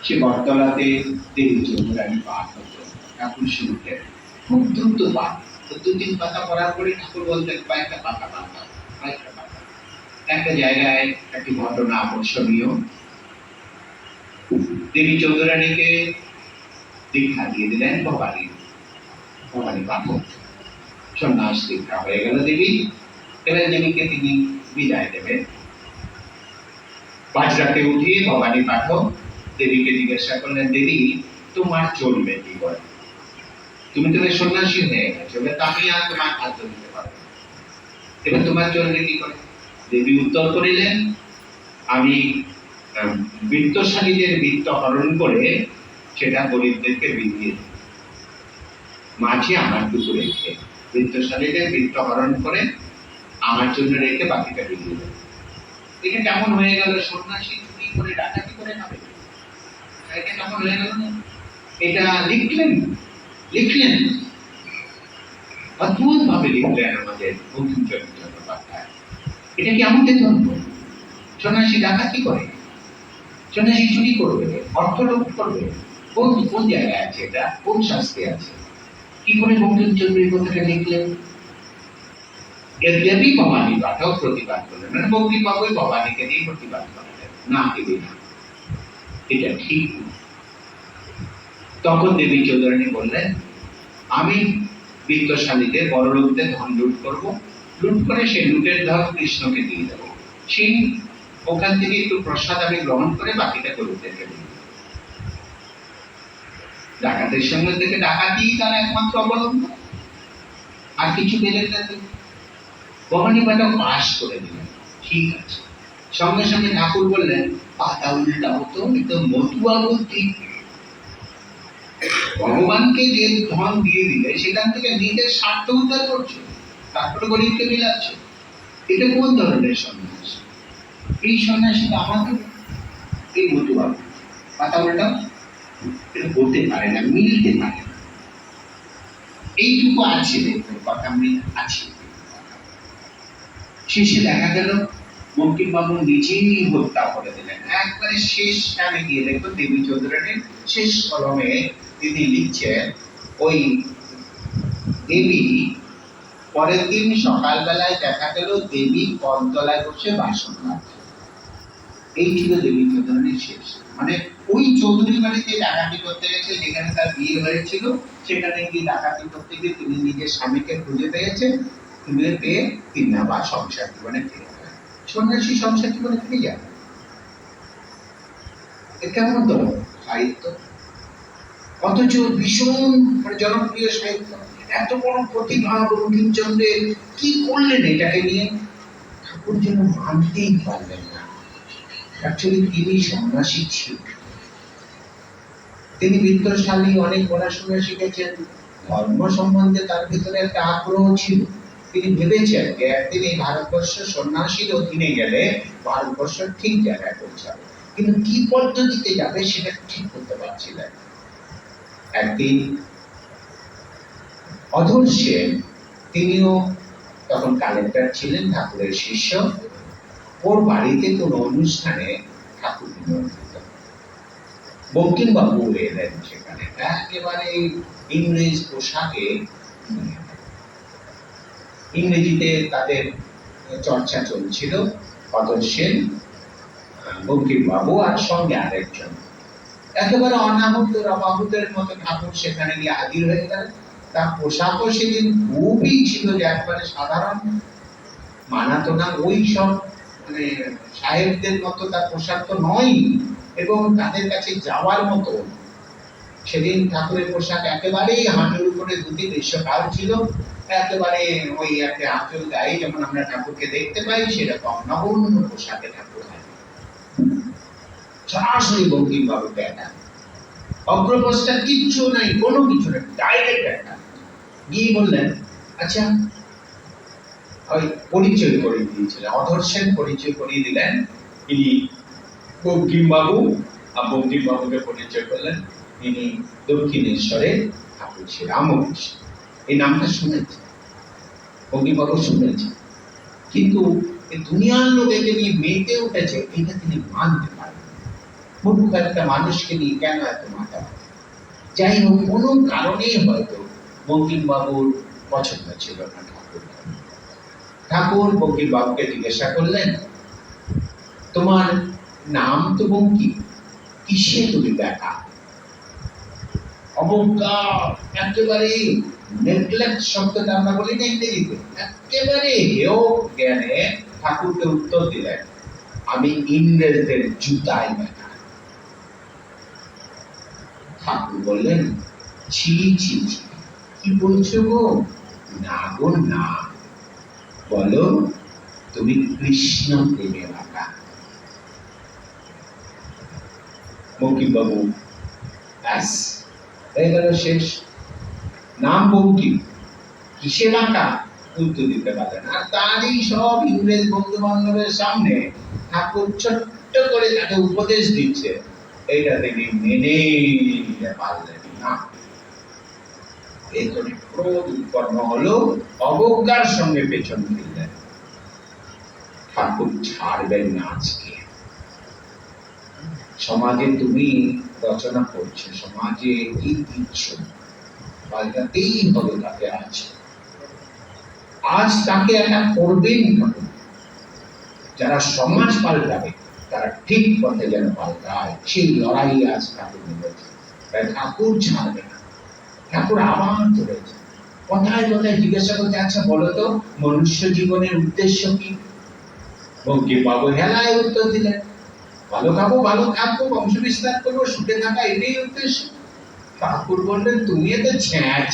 সে বটতলাতে দেবী চন্দ্রানী পাঠ হতো, ঠাকুর শুনতে খুব দ্রুত পাঠ। তো 2-3 পাতা পড়ার পরে ঠাকুর বলতেন কয়েকটা পাতা পাতা, কয়েকটা পাতা। একটা জায়গায় একটি ঘটনা আকর্ষণীয়, দেবী চন্দ্রানীকে দীক্ষা দিয়ে দিলেন ভবানী পাঠক। সন্ন্যাস দীক্ষা হয়ে গেল দেবী। এবার দেবীকে তিনি বিদায় দেবেন। মাঝরাতে উঠে ভবানী পাঠক দেবীকে জিজ্ঞাসা করলেন, দেবী তোমার চলবে কি করে? তুমি তো সন্ন্যাসী হয়ে গেছো, এবার আমি আর তোমার খাদ্য দিতে পারবো না, এবার তোমার চলবে কি করে? দেবী উত্তর করিলেন, আমি বৃত্তশালীদের বৃত্ত হরণ করে সেটা গরিবদেরকে বিলিয়ে দিই, মাঝে আমার টুকু রেখে বৃত্তশালীদের বৃত্ত হরণ করে আমার জন্য রেখে বাকিটা বিলিয়ে দেব। এটা কেমন হয়ে গেল? সন্ন্যাসী চুরি করে ডাকাতি করে খাবে, এটা কেমন হয়ে গেল না? এটা লিখলেন অদ্ভুত ভাবে লিখলেন আমাদের বঙ্কিমচন্দ্র চট্টোপাধ্যায়। এটা কি আমাদের ধর্ম? সন্ন্যাসী ডাকাতি করে, সন্ন্যাসী চুরি করবে, অর্থ লুট করবে? কোন জায়গায় আছে এটা? কোন শাস্ত্রে আছে? কি করে বঙ্কিমচন্দ্র এই কথাটা লিখলেন? এর দেবী ভবানী পাঠক প্রতিবাদ করলেন, মানে বঙ্কিমবাবুই ভবানীকে দিয়ে প্রতিবাদ করলেন, না দেবী না, এটা ঠিক। তখন দেবী চৌধুরানী বললেন, আমি বৃত্তশালীদের বড় লোকদের ধন লুট করবো, লুট করে সেই লুটের ধন কৃষ্ণকে দিয়ে দেবো, সেই ওখান থেকে একটু প্রসাদ আমি গ্রহণ করে বাকিটা গরিবদেরকে দিই। ডাকাতের সঙ্গে থেকে ডাকাতি তার একমাত্র অবলম্বন, আর কিছু পেলেন না। ভবানী পাঠক পাশ করে দিলেন, ঠিক আছে। সঙ্গে সঙ্গে ঠাকুর বললেন, পাতা উল্টাও তো, এটা মতুয়া বুদ্ধি। ভগবানকে যে ধন দিয়ে দিলে সেখান থেকে নিজের স্বার্থ উদ্ধার করছো, তারপরে গরিবকে বিলাচ্ছ। এটা কোন ধরনের সন্ন্যাস? এই সন্ন্যাসীটা আমাদের এই মতুয়া পাতা উল্টাও, এটা বলতে পারে না, মিলতে পারে না। এইটুকু আছে, কথা মিল আছে। শেষে দেখা গেল বঙ্কিমবাবু নিজেই হত্যা করে দিলেন। একবারে শেষ টানে গিয়ে দেখো দেবী চৌধুরানীর শেষ কলমে তিনি লিখছেন, ওই দেবী পরের দিন সকালবেলায় দেখা গেল দেবী কলতলায় বসে বাসন মাজছে। এই ছিল দেবী চৌধুরানীর শেষ। মানে ওই চৌধুরী বাড়িতে ডাকাতি করতে গেছে, যেখানে তার বিয়ে হয়েছিল, সেখানে গিয়ে ডাকাতি করতে গিয়ে তিনি নিজের স্বামীকে খুঁজে পেয়েছেন, খুঁজে পেয়ে তিনি আবার সংসার জীবনে ফিরে গেলেন। সন্ন্যাসী সংসার জীবনে ফিরে যান, কেমন তো সাহিত্য, অথচ ভীষণ জনপ্রিয় সাহিত্য, এত বড় প্রতিভা বঙ্কিমচন্দ্রের, কি করলেন এটাকে নিয়ে? ঠাকুর যেন মানতেই পারলেন না। অ্যাকচুয়ালি তিনি সন্ন্যাসী ছিলেন, তিনি বৃত্তশালী, অনেক পড়াশোনা শিখেছেন, ধর্ম সম্বন্ধে তার ভিতরে একটা আগ্রহ ছিল। তিনি ভেবেছেন যে একদিন এই ভারতবর্ষ সন্ন্যাসীর অধীনে গেলে ভারতবর্ষ ঠিক জায়গায় পৌঁছাবে, কিন্তু কি পদ্ধতিতে যাবে সেটা ঠিক করতে পারছিলেন। একদিন অধর সেন, তিনিও তখন কালেক্টর ছিলেন, ঠাকুরের শিষ্য, ওর বাড়িতে কোন অনুষ্ঠানে ঠাকুর নিমন্ত্রিত। বঙ্কিমবাবু এলেন সেখানে, একেবারে ইংরেজ পোশাকে, ইংরেজিতে তাদের চর্চা চলছিল। অধর সেন, বঙ্কিমবাবু আর সঙ্গে আরেকজন, একেবারে অনাহুত রবাহুতের মতো ঠাকুর সেখানে গিয়ে হাজির হয়ে গেলেন। তার পোশাকও সেদিন খুবই ছিল যে একবারে সাধারণ, মানাতো না ওই সব মানে সাহেবদের মতো তার পোশাক তো নয়, এবং তাদের কাছে যাওয়ার মতো। সেদিন ঠাকুরের পোশাক একেবারেই হাঁটুর উপরে ধুতি, গ্রীষ্মকাল ছিল, একেবারে ওই একটা আঁচল গায়ে যেমন আমরা ঠাকুরকে দেখতে পাই সেরকম নগণ্য পোশাকে ঠাকুর হয়। সরাসরি বঙ্কিমবাবু দেখা, অগ্রপোস্টা কিচ্ছু নাই, কোনো কিছু নেই, ডাইরেক্ট দেখা। গিয়ে বললেন, আচ্ছা, ওই পরিচয় করে দিয়েছিলেন, অধর সেন পরিচয় করিয়ে দিলেন, ইনি বঙ্কিমবাবু। আর বঙ্কিমবাবুকে পরিচয় করলেন, ইনি দক্ষিণেশ্বরে ঠাকুর শ্রী রামকৃষ্ণ। এই নামটা শুনেছেন, বঙ্কিমবাবু শুনেছেন, কিন্তু এই দুনিয়ার লোক একে নিয়ে মেতে উঠেছে, এটা তিনি মানতে পারেন। মূর্খ একটা মানুষকে নিয়ে কেন এত মাথা ব্যথা? যাই হোক, কোনো কারণেই হয়তো বঙ্কিমবাবুর পছন্দ ছিল না ঠাকুর। ঠাকুর বঙ্কিমবাবুকে জিজ্ঞাসা করলেন, তোমার নাম তো বঙ্কিম, কিসে তুমি দেখা? অবজ্ঞা, একেবারে নেগলেক্ট শব্দটা আমরা বলি না ইংরেজিতে, একেবারে হেয় জ্ঞানে ঠাকুরকে উত্তর দিলেন, আমি ইংরেজদের জুতায় ব্যথা। ঠাকুর বললেন, ছি ছি ছি, কি বলছো গো? না গো না, বলো তুমি কৃষ্ণ প্রেমে বাঁকা। বঙ্কিমবাবু ব্যাস হয়ে গেল শেষ। নাম বঙ্কিম, কিসে বাঁকা উত্তর দিতে পারলেন। আর তারই সব ইংরেজ বন্ধু বান্ধবের সামনে ঠাকুর ছোট্ট করে তাকে উপদেশ দিচ্ছে, এটা তিনি মেনে নিতে পারলেন না। এরপরে ক্রোধ উৎপন্ন হলো, অবজ্ঞার সঙ্গে পেছন ফিরলেন। ঠাকুর ছাড়বেন না আজকে। সমাজে তুমি রচনা করছো, সমাজে কি দিচ্ছ, পাল্টাতেই হবে তাকে। আজ তাকে একটা করবেন ঠাকুর। যারা সমাজ পাল্টাবে তারা ঠিক পথে যেন পাল্টায়, সেই লড়াই আজ ঠাকুর নেমেছে। তাই ঠাকুর ছাড়বে না। ঠাকুর আবার চলেছে, কথায় কথায় জিজ্ঞাসা করতে, আচ্ছা বলো তো মনুষ্য জীবনের উদ্দেশ্য কি? বঙ্কিমবাবু হেলায় উত্তর দিলেন, ভালো খাবো, ভালো থাকবো, বংশ বিস্তার করবো, সুখে থাকা, এটাই উদ্দেশ্য। ঠাকুর বললেন, তুমি এত ছ্যাঁচ